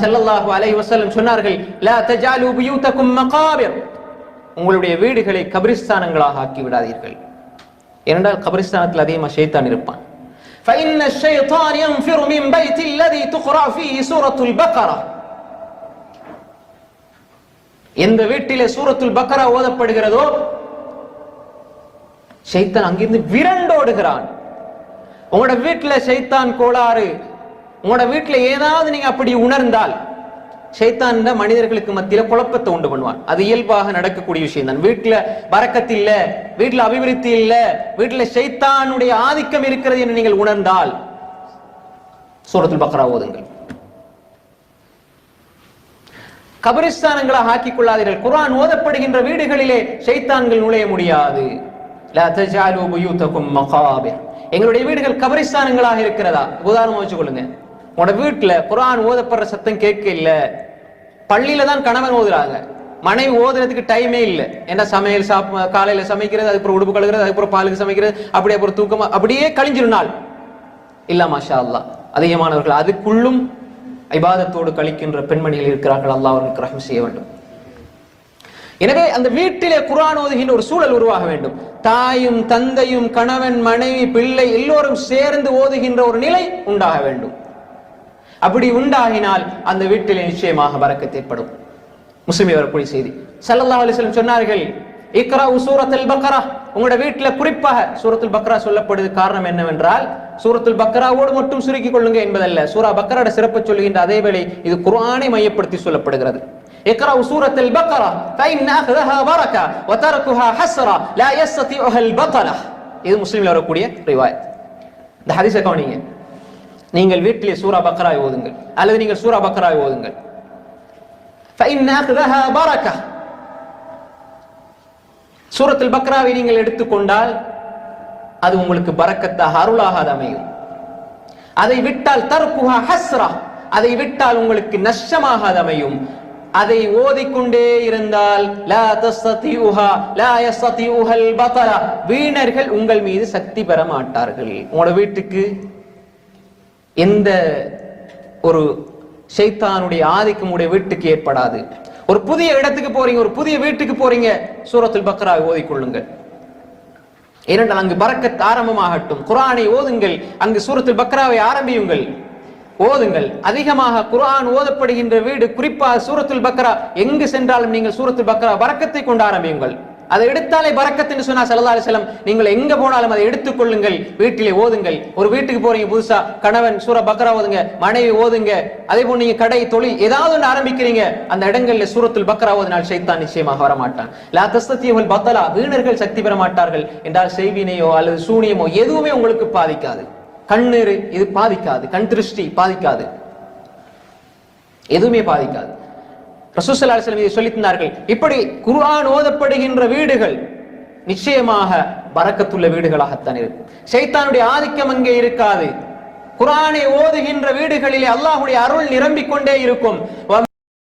ஸல்லல்லாஹு அலைஹி வஸல்லம் சொன்னார்கள், லா தஜாலு புயூதகும் மகாபிர், உங்களுடைய வீடுகளை கபிரிஸ்தானங்களாக ஆக்கி விடாதீர்கள். ஏனென்றால் கபிரிஸ்தானத்தில் அதிகமாக ஷைத்தான் இருப்பான். فإن الشيطان ينفر من بيت الذي تقرأ فيه سورة البقرة, எந்த வீட்டிலே சூரத்துல் பக்ரா ஓதப்படுகிறதோ ஷைத்தான் அங்கிருந்து விரண்டோடுகிறான். உங்களோட வீட்டுல ஷைத்தான் கோளாறு, உங்களோட வீட்டுல ஏதாவது நீங்க அப்படி உணர்ந்தால் ஷைத்தான் மனிதர்களுக்கு மத்தியில குழப்பத்தை உண்டு பண்ணுவான். அது இயல்பாக நடக்கக்கூடிய விஷயம் தான். வீட்டுல பரக்கத்து இல்ல, வீட்டுல அபிவிருத்தி இல்ல, வீட்டுல ஷைத்தானுடைய ஆதிக்கம் இருக்கிறது என்று நீங்கள் உணர்ந்தால் சூரத்துல் பக்ரா ஓதுங்கள். கபிரிஸ்தானங்களாக ஆக்கிக் கொள்ளாதீர்கள். குர்ஆன் ஓதப்படுகின்ற வீடுகளிலே ஷைத்தான்கள் நுழைய முடியாது. லா தஜாலு புயூதகும் மகாபிர், எங்களுடைய வீடுகள் கபிரிஸ்தானங்களாக இருக்கிறதா? உதாரணமா வச்சுக்கொள்ளுங்க, உங்களோட வீட்டுல குர்ஆன் ஓதப்படுற சத்தம் கேட்க இல்ல, பள்ளியில தான் கணவன் ஓதுறாங்க, மனைவி ஓதுறதுக்கு டைமே இல்லை. ஏன்னா சமையல் காலையில சமைக்கிறது, அதுக்கப்புறம் உடுப்பு கழுகுறது, அதுக்கப்புறம் பாலுக்கு சமைக்கிறது, அப்படியே அப்புறம் தூக்கமா அப்படியே கழிஞ்சிரும் நாள். இல்ல மாஷா அல்லாஹ், அதிகமானவர்கள் அதுக்குள்ளும் இபாதத்தோடு கழிக்கின்ற பெண்மணிகள் இருக்கிறார்கள். அல்லாஹ் அவர்களுக்கு ரஹ்மத் செய்ய வேண்டும். எனவே அந்த வீட்டிலே குர்ஆன் ஓதுகின்ற ஒரு சூழல் உருவாக வேண்டும். தாயும் தந்தையும் கணவன் மனைவி பிள்ளை எல்லோரும் சேர்ந்து ஓதுகின்ற ஒரு நிலை உண்டாக வேண்டும். அப்படி உண்டாகினால் அந்த வீட்டிலே நிச்சயமாக பரக்கத் ஏற்படும். முஸ்லிமில் வரக்கூடிய செய்தி, ஸல்லல்லாஹு அலைஹி வஸல்லம் சொன்னார்கள், இக்ராஉ சூரத்துல் பக்ரா, உங்களோட வீட்டுல குறிப்பாக சூரத்துல் பக்ரா சொல்லப்படுது. காரணம் என்னவென்றால் சூரத்துல் பக்ராவோடு மட்டும் சுருக்கிக் கொள்ளுங்க என்பதல்ல, சூரா பக்ராவோட சிறப்பு சொல்லுகின்ற அதே வேளை இது குர்ஆனை மையப்படுத்தி சொல்லப்படுகிறது. இக்ராஉ சூரத்துல் பக்ரா ஃபஇன் அஹ்தஹா பரக்கா வ தரகுஹா ஹஸ்ரா லா யஸ்ததிஉஹா அல் பத்லா. இது முஸ்லிமில் வரக்கூடிய ரிவாயத். இந்த ஹதீஸை கவனிங்க. நீங்கள் வீட்டிலே சூரா பக்ராவை ஓதுங்கள், அல்லது நீங்கள் சூரா பக்ராவை ஓதுங்கள். ஃபஇன் அஹ்தஹா பரக்கா, சூரத்துல் பக்ராவை நீங்கள் எடுத்துக்கொண்டால் அது உங்களுக்கு பரக்கத்தாக அருளாக அமையும். அதை விட்டால் தர்குஹா ஹஸ்ரா, அதை விட்டால் உங்களுக்கு நஷ்டமாக அமையும். அதை ஓதிக்கொண்டே இருந்தால் லா தஸ்ததிஉஹா லா யஸ்ததிஉஹல் பத்லா, வீணர்கள் உங்கள் மீது சக்தி பெற மாட்டார்கள். உங்களோட வீட்டுக்கு எந்த ஒரு ஷைத்தானுடைய ஆதிக்கம் உடைய வீட்டுக்கு ஏற்படாது. ஒரு புதிய இடத்துக்கு போறீங்க, ஒரு புதிய வீட்டுக்கு போறீங்க, சூரத்துல் பக்ராவை ஓதிக்கொள்ளுங்கள். ஏனென்றால் அங்கு பரக்கத் ஆரம்பமாகட்டும். குர்ஆனை ஓதுங்கள், அங்கு சூரத்துல் பக்ராவை ஆரம்பியுங்கள், ஓதுங்கள். அதிகமாக குர்ஆன் ஓதப்படுகின்ற வீடு, குறிப்பாக சூரத்துல் பக்ரா, எங்கு சென்றாலும் நீங்கள் சூரத்துல் பக்ரா பரக்கத்தை கொண்டு ஆரம்பியுங்கள். அதை எடுத்தாலே பரக்கத் என்று சொன்னா ஸல்லல்லாஹு அலைஹி வஸல்லம், நீங்கள் எங்க போனாலும் அதை எடுத்துக் கொள்ளுங்கள், வீட்டிலே ஓதுங்கள். ஒரு வீட்டுக்கு போறீங்க புதுசா, கணவன் சூரா பக்ரா ஓதுங்க, மனைவி ஓதுங்க. அதே போல நீங்க கடை தொழில் ஏதாவது ஒன்று ஆரம்பிக்கிறீங்க, அந்த இடங்கள்ல சூரத்துல் பக்ரா ஓதினால் ஷைத்தான் நிச்சயமாக வரமாட்டான். லா தஸ்ததிஉல் பத்லா, வீணர்கள் சக்தி பெற மாட்டார்கள் என்றால் செய்வினையோ அல்லது சூனியமோ எதுவுமே உங்களுக்கு பாதிக்காது. கண்ணீர் இது பாதிக்காது, கண் திருஷ்டி பாதிக்காது, எதுவுமே பாதிக்காது. ரசூல் ஸல்லல்லாஹு அலைஹி வஸல்லம் இதை சொல்லித் தந்தார்கள். இப்படி குர்ஆன் ஓதப்படுகின்ற வீடுகள் நிச்சயமாக பரக்கத்துள்ள வீடுகளாகத்தான் இருக்கும். ஷைத்தானுடைய ஆதிக்கம் அங்கே இருக்காது. குர்ஆனை ஓதுகின்ற வீடுகளிலே அல்லாஹ்வுடைய அருள் நிரம்பிக் கொண்டே இருக்கும்.